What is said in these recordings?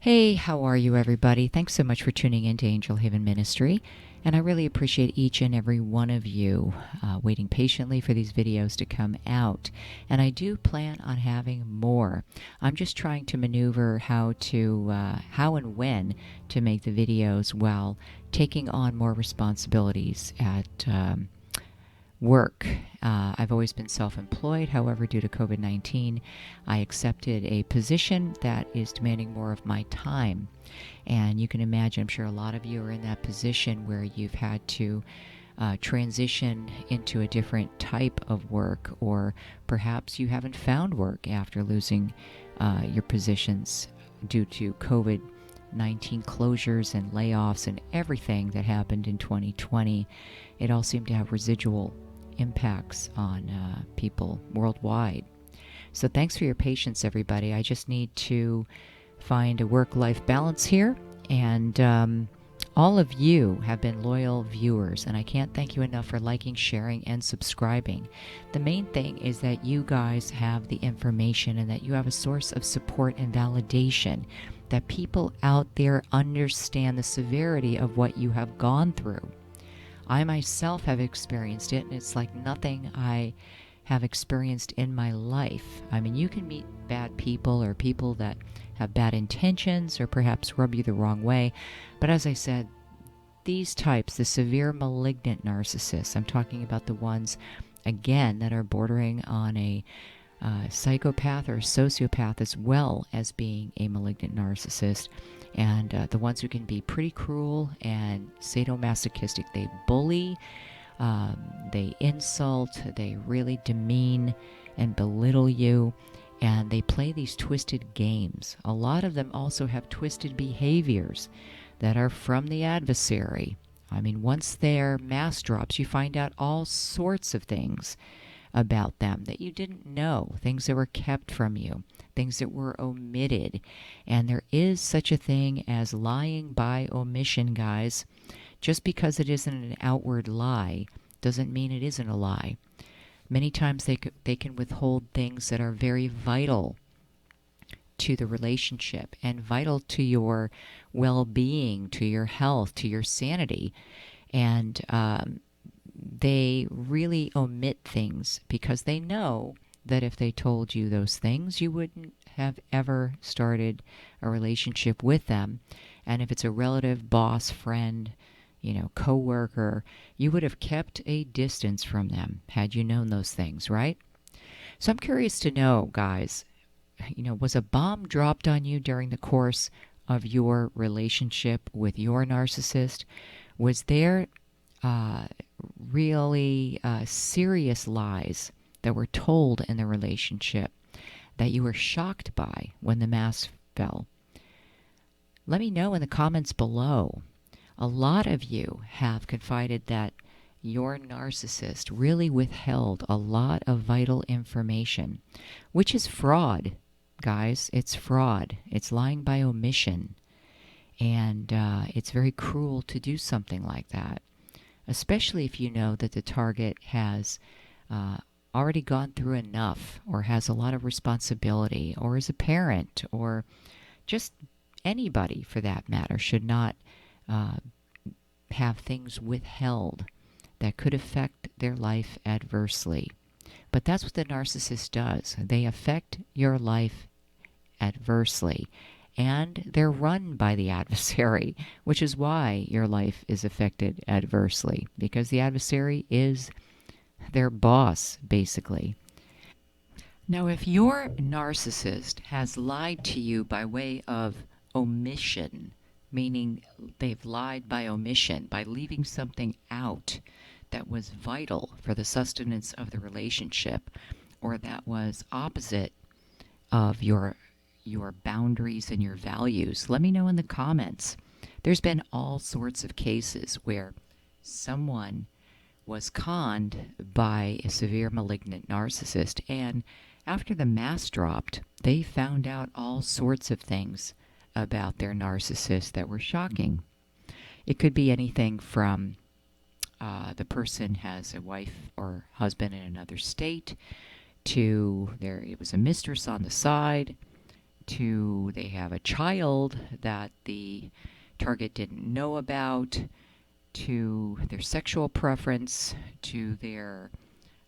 Hey, how are you, everybody? Thanks so much for tuning in to Angel Haven Ministry. And I really appreciate each and every one of you waiting patiently for these videos to come out. And I do plan on having more. I'm just trying to maneuver how and when to make the videos while taking on more responsibilities at work. I've always been self-employed. However, due to COVID-19, I accepted a position that is demanding more of my time. And you can imagine, I'm sure a lot of you are in that position where you've had to transition into a different type of work, or perhaps you haven't found work after losing your positions due to COVID-19 closures and layoffs and everything that happened in 2020. It all seemed to have residual impacts on people worldwide. So thanks for your patience, everybody. I just need to find a work-life balance here, and all of you have been loyal viewers, and I can't thank you enough for liking, sharing, and subscribing. The main thing is that you guys have the information and that you have a source of support and validation, that people out there understand the severity of what you have gone through. I myself have experienced it, and it's like nothing I have experienced in my life. I mean, you can meet bad people or people that have bad intentions or perhaps rub you the wrong way. But as I said, these types, the severe malignant narcissists, I'm talking about the ones, again, that are bordering on a psychopath or a sociopath, as well as being a malignant narcissist, and the ones who can be pretty cruel and sadomasochistic. They bully, they insult, they really demean and belittle you, and they play these twisted games. A lot of them also have twisted behaviors that are from the adversary. I mean, once their mask drops, you find out all sorts of things about them that you didn't know, things that were kept from you, things that were omitted. And there is such a thing as lying by omission, guys. Just because it isn't an outward lie doesn't mean it isn't a lie. Many times they can withhold things that are very vital to the relationship and vital to your well-being, to your health, to your sanity. And they really omit things because they know that if they told you those things, you wouldn't have ever started a relationship with them. And if it's a relative, boss, friend, coworker, you would have kept a distance from them had you known those things, right? So I'm curious to know, guys, was a bomb dropped on you during the course of your relationship with your narcissist? Was there really serious lies that were told in the relationship that you were shocked by when the mask fell? Let me know in the comments below. A lot of you have confided that your narcissist really withheld a lot of vital information, which is fraud, guys. It's fraud. It's lying by omission. And it's very cruel to do something like that, especially if you know that the target has already gone through enough, or has a lot of responsibility, or is a parent, or just anybody for that matter should not have things withheld that could affect their life adversely. But that's what the narcissist does. They affect your life adversely, and they're run by the adversary, which is why your life is affected adversely, because the adversary is their boss, basically. Now, if your narcissist has lied to you by way of omission, meaning they've lied by omission, by leaving something out that was vital for the sustenance of the relationship, or that was opposite of your boundaries and your values, let me know in the comments. There's been all sorts of cases where someone was conned by a severe malignant narcissist, and after the mask dropped, they found out all sorts of things about their narcissist that were shocking. It could be anything from the person has a wife or husband in another state, to it was a mistress on the side, to they have a child that the target didn't know about, to their sexual preference, to their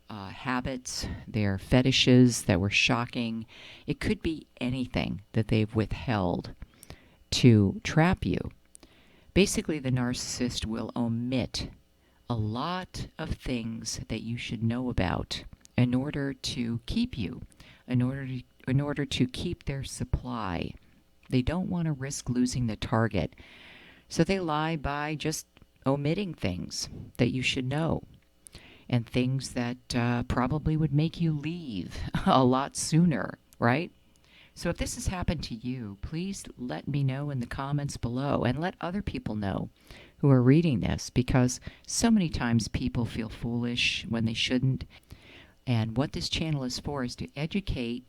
habits, their fetishes that were shocking. It could be anything that they've withheld to trap you. Basically, the narcissist will omit a lot of things that you should know about in order to keep you, in order to keep their supply. They don't want to risk losing the target, so they lie by just omitting things that you should know, and things that probably would make you leave a lot sooner, right? So if this has happened to you, please let me know in the comments below, and let other people know who are reading this, because so many times people feel foolish when they shouldn't. And what this channel is for is to educate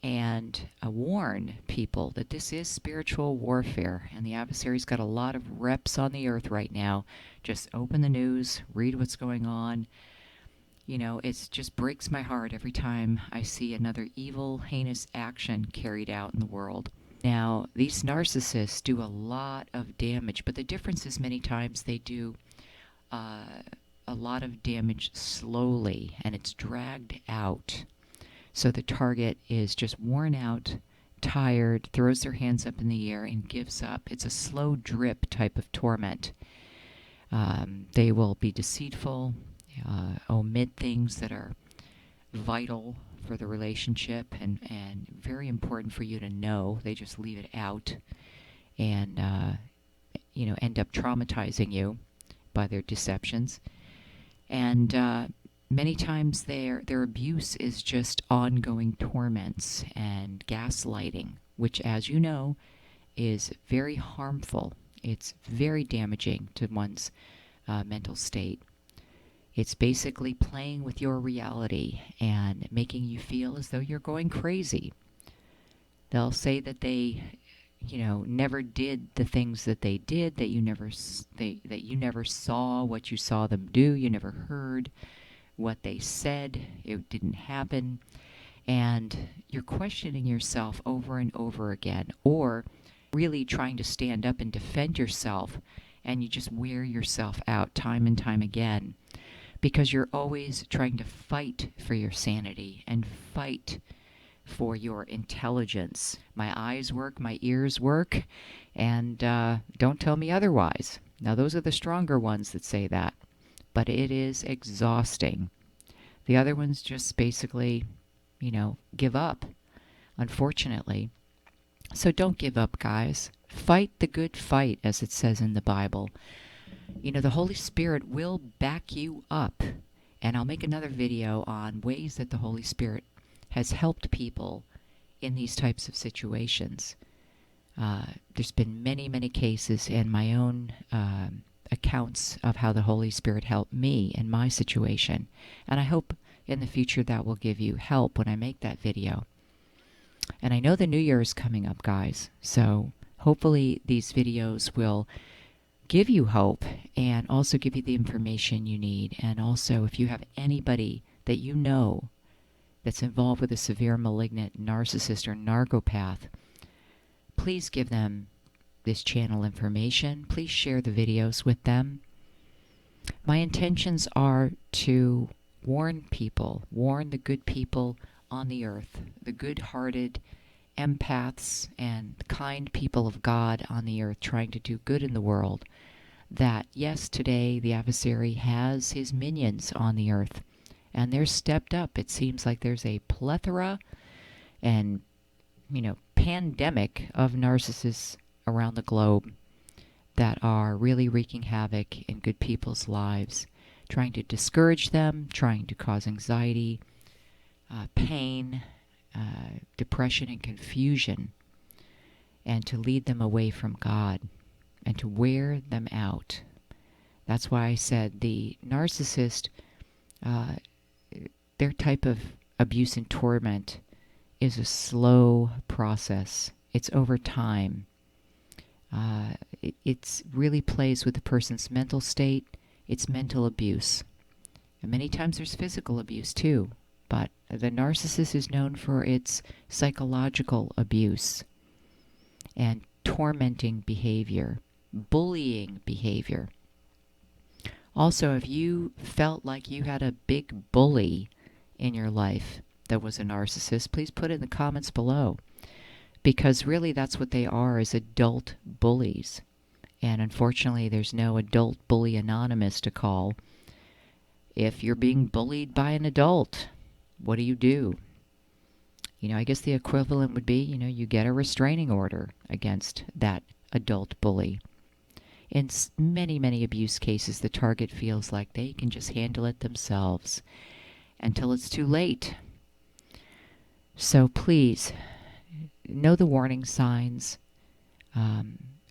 and warn people that this is spiritual warfare, and the adversary's got a lot of reps on the earth right now. Just open the news, read what's going on. You know, it just breaks my heart every time I see another evil, heinous action carried out in the world. Now, these narcissists do a lot of damage, but the difference is many times they do a lot of damage slowly, and it's dragged out. So the target is just worn out, tired, throws their hands up in the air, and gives up. It's a slow drip type of torment. They will be deceitful, omit things that are vital for the relationship and very important for you to know. They just leave it out and end up traumatizing you by their deceptions. And many times their abuse is just ongoing torments and gaslighting, which, as you know, is very harmful. It's very damaging to one's mental state. It's basically playing with your reality and making you feel as though you're going crazy. They'll say that they, never did the things that they did, that you never saw what you saw them do, you never heard what they said, it didn't happen, and you're questioning yourself over and over again, or really trying to stand up and defend yourself, and you just wear yourself out time and time again, because you're always trying to fight for your sanity and fight for your intelligence. My eyes work, my ears work, and don't tell me otherwise. Now, those are the stronger ones that say that, but it is exhausting. The other ones just basically, give up, unfortunately. So don't give up, guys. Fight the good fight, as it says in the Bible. The Holy Spirit will back you up. And I'll make another video on ways that the Holy Spirit has helped people in these types of situations. There's been many, many cases in my own accounts of how the Holy Spirit helped me in my situation. And I hope in the future that will give you help when I make that video. And I know the New Year is coming up, guys. So hopefully these videos will give you hope and also give you the information you need. And also, if you have anybody that you know that's involved with a severe malignant narcissist or narcopath, please give them this channel information. Please share the videos with them. My intentions are to warn people, warn the good people on the earth, the good-hearted empaths and kind people of God on the earth trying to do good in the world, that yes, today the adversary has his minions on the earth, and they're stepped up. It seems like there's a plethora and, pandemic of narcissists around the globe that are really wreaking havoc in good people's lives, trying to discourage them, trying to cause anxiety, pain, depression, and confusion, and to lead them away from God and to wear them out. That's why I said the narcissist, their type of abuse and torment is a slow process. It's over time. It really plays with the person's mental state. It's mental abuse. And many times there's physical abuse too. but the narcissist is known for its psychological abuse and tormenting behavior, bullying behavior. Also, if you felt like you had a big bully in your life that was a narcissist, please put it in the comments below. Because really that's what they are, is adult bullies. And unfortunately, there's no adult bully anonymous to call. If you're being bullied by an adult, what do? I guess the equivalent would be, you get a restraining order against that adult bully. In many, many abuse cases, the target feels like they can just handle it themselves until it's too late. So please, know the warning signs.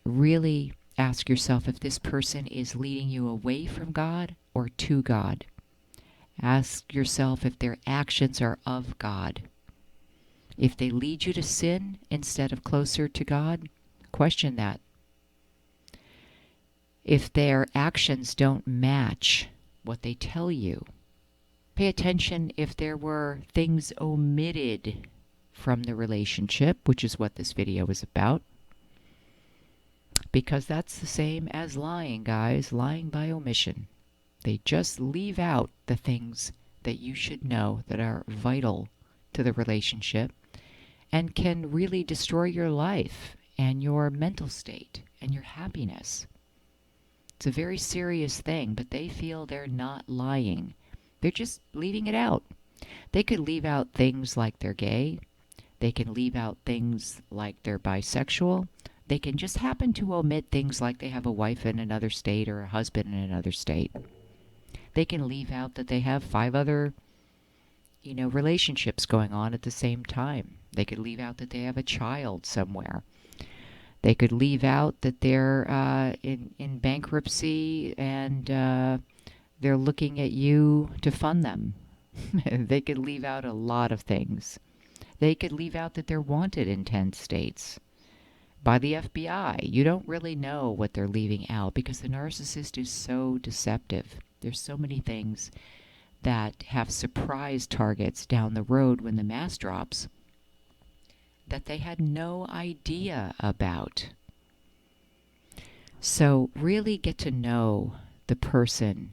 Really ask yourself if this person is leading you away from God or to God. Ask yourself if their actions are of God. If they lead you to sin instead of closer to God, question that. If their actions don't match what they tell you, pay attention if there were things omitted from the relationship, which is what this video is about. Because that's the same as lying, guys. Lying by omission. They just leave out the things that you should know that are vital to the relationship and can really destroy your life and your mental state and your happiness. It's a very serious thing, but they feel they're not lying. They're just leaving it out. They could leave out things like they're gay. They can leave out things like they're bisexual. They can just happen to omit things like they have a wife in another state or a husband in another state. They can leave out that they have 5 other, relationships going on at the same time. They could leave out that they have a child somewhere. They could leave out that they're in bankruptcy and they're looking at you to fund them. They could leave out a lot of things. They could leave out that they're wanted in 10 states by the FBI. You don't really know what they're leaving out because the narcissist is so deceptive. There's so many things that have surprise targets down the road when the mask drops that they had no idea about. So really get to know the person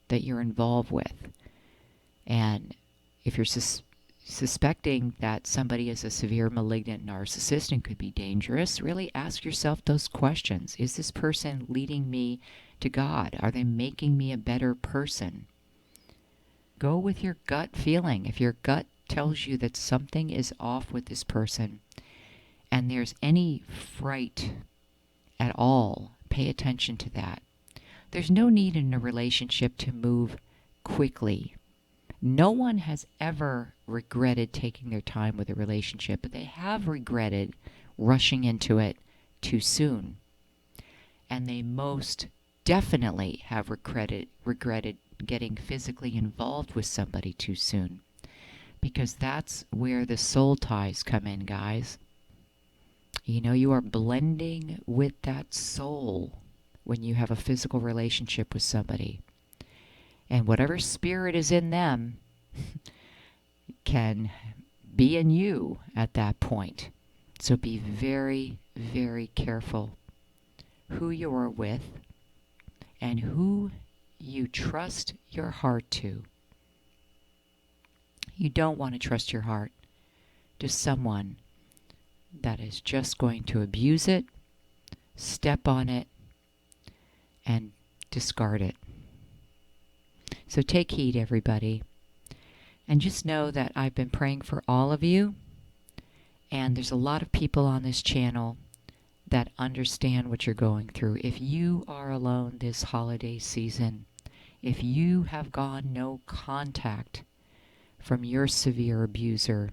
that you're involved with. And if you're suspecting that somebody is a severe malignant narcissist and could be dangerous, really ask yourself those questions. Is this person leading me to God? Are they making me a better person? Go with your gut feeling. If your gut tells you that something is off with this person and there's any fright at all, pay attention to that. There's no need in a relationship to move quickly. No one has ever regretted taking their time with a relationship, but they have regretted rushing into it too soon. And they most definitely have regretted getting physically involved with somebody too soon. Because that's where the soul ties come in, guys. You are blending with that soul when you have a physical relationship with somebody. And whatever spirit is in them can be in you at that point. So be very, very careful who you are with and who you trust your heart to. You don't want to trust your heart to someone that is just going to abuse it, step on it, and discard it. So take heed, everybody. And just know that I've been praying for all of you. And there's a lot of people on this channel that understand what you're going through. If you are alone this holiday season, if you have gone no contact from your severe abuser,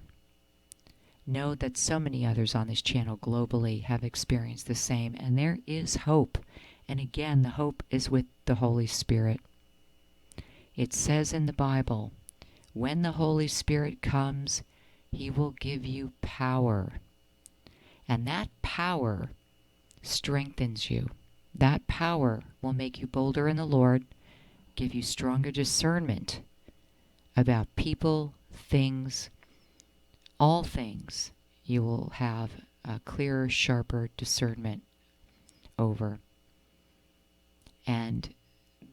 know that so many others on this channel globally have experienced the same. And there is hope. And again, the hope is with the Holy Spirit. It says in the Bible, when the Holy Spirit comes, He will give you power. And that power strengthens you. That power will make you bolder in the Lord, give you stronger discernment about people, things, all things, you will have a clearer, sharper discernment over. And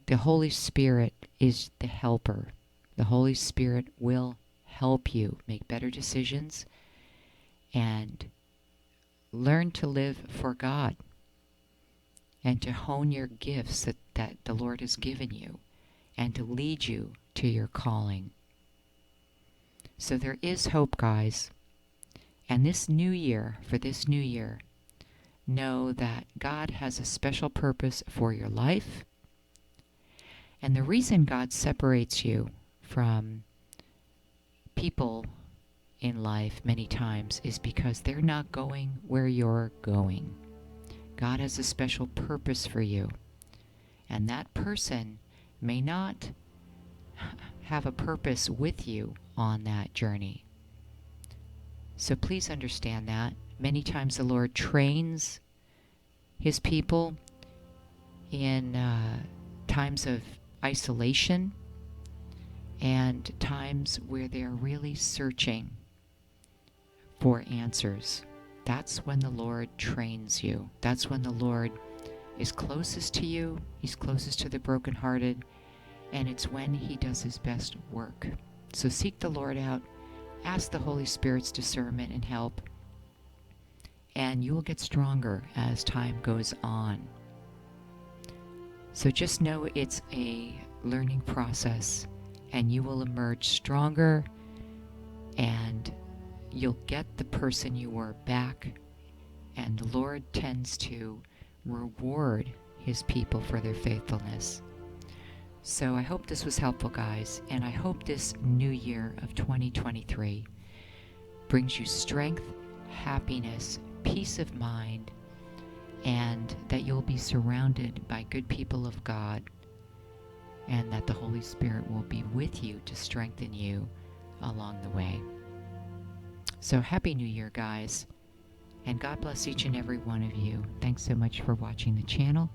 the Holy Spirit is the helper. The Holy Spirit will help you make better decisions and learn to live for God and to hone your gifts that the Lord has given you and to lead you to your calling. So there is hope, guys. And this new year, for this new year, know that God has a special purpose for your life. And the reason God separates you from people in life many times is because they're not going where you're going. God has a special purpose for you. And that person may not have a purpose with you on that journey. So please understand that. Many times the Lord trains His people in times of isolation and times where they're really searching for answers. That's when the Lord trains you. That's when the Lord is closest to you. He's closest to the brokenhearted. And it's when He does His best work. So seek the Lord out. Ask the Holy Spirit's discernment and help. And you will get stronger as time goes on. So just know it's a learning process. And you will emerge stronger. And you'll get the person you were back. And the Lord tends to reward His people for their faithfulness. So I hope this was helpful, guys, and I hope this new year of 2023 brings you strength, happiness, peace of mind, and that you'll be surrounded by good people of God, and that the Holy Spirit will be with you to strengthen you along the way. So Happy New Year, guys, and God bless each and every one of you. Thanks so much for watching the channel.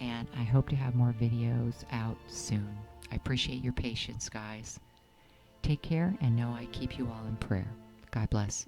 And I hope to have more videos out soon. I appreciate your patience, guys. Take care, and know I keep you all in prayer. God bless.